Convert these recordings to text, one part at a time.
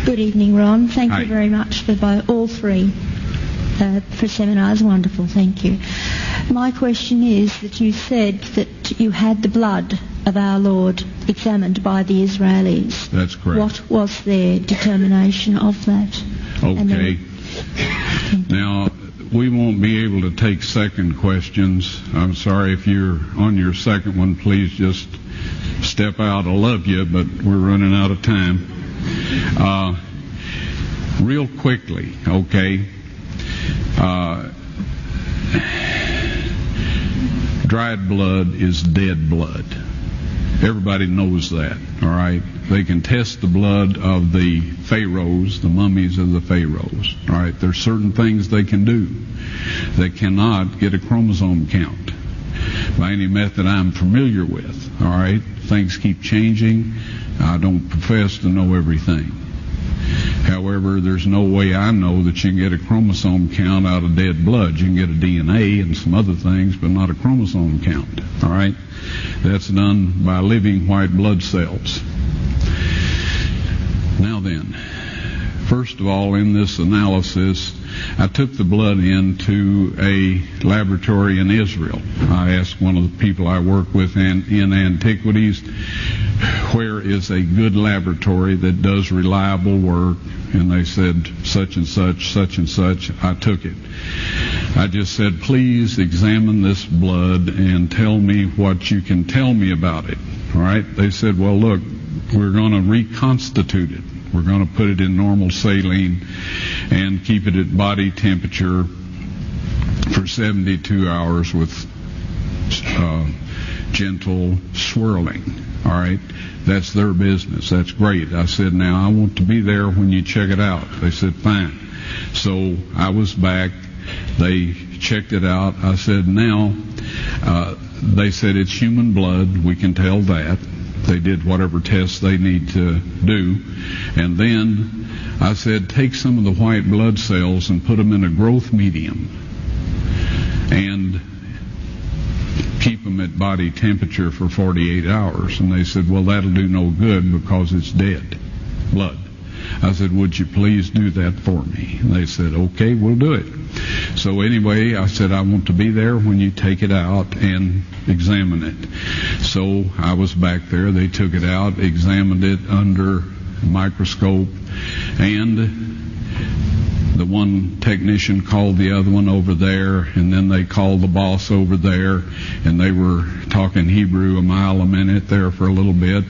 Good evening, Ron. Thank Hi. you very much for all three for seminars. Wonderful, thank you. My question is that you said that you had the blood of our Lord examined by the Israelis. That's correct. What was their determination of that? Okay. Now, we won't be able to take second questions. I'm sorry if you're on your second one. Please just step out. I love you, but we're running out of time. Real quickly, okay. Dried blood is dead blood. Everybody knows that, all right? They can test the blood of the pharaohs, the mummies of the pharaohs, all right? There's certain things they can do. They cannot get a chromosome count by any method I'm familiar with, all right? Things keep changing. I don't profess to know everything. However, there's no way I know that you can get a chromosome count out of dead blood. You can get a DNA and some other things, but not a chromosome count, all right? That's done by living white blood cells. Now then, first of all, in this analysis, I took the blood into a laboratory in Israel. I asked one of the people I work with in antiquities, where is a good laboratory that does reliable work? And they said, such and such, such and such. I took it. I just said, please examine this blood and tell me what you can tell me about it. All right? They said, well, look, we're going to reconstitute it. We're going to put it in normal saline and keep it at body temperature for 72 hours with gentle swirling. All right? That's their business. That's great. I said, now I want to be there when you check it out. They said, fine. So I was back. They checked it out. I said, now, they said it's human blood. We can tell that. They did whatever tests they need to do. And then I said, take some of the white blood cells and put them in a growth medium and keep them at body temperature for 48 hours. And they said, well, that'll do no good because it's dead blood. I said, would you please do that for me? And they said, okay, we'll do it. So anyway, I said, I want to be there when you take it out and examine it. So I was back there. They took it out, examined it under a microscope, and the one technician called the other one over there, and then they called the boss over there, and they were talking Hebrew a mile a minute there for a little bit,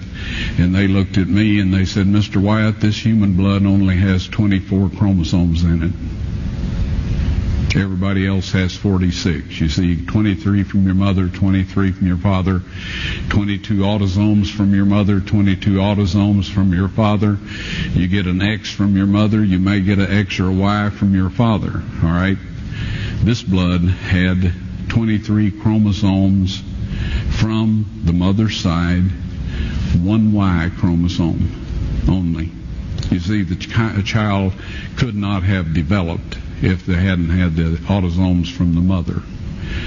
and they looked at me and they said, Mr. Wyatt, this human blood only has 24 chromosomes in it. Everybody else has 46. You see, 23 from your mother, 23 from your father, 22 autosomes from your mother, 22 autosomes from your father. You get an X from your mother, you may get an X or a Y from your father, all right? This blood had 23 chromosomes from the mother's side, one Y chromosome only. You see, the child could not have developed if they hadn't had the autosomes from the mother.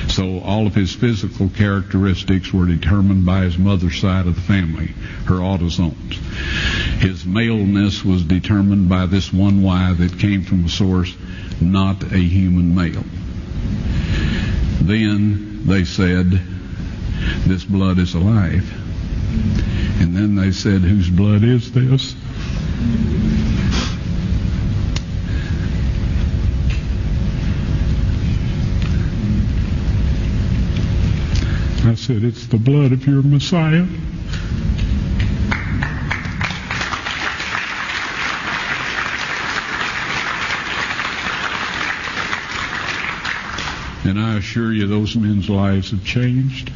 So all of his physical characteristics were determined by his mother's side of the family, her autosomes. His maleness was determined by this one Y that came from a source, not a human male. Then they said, this blood is alive. And then they said, whose blood is this? I said, it's the blood of your Messiah. And I assure you, those men's lives have changed.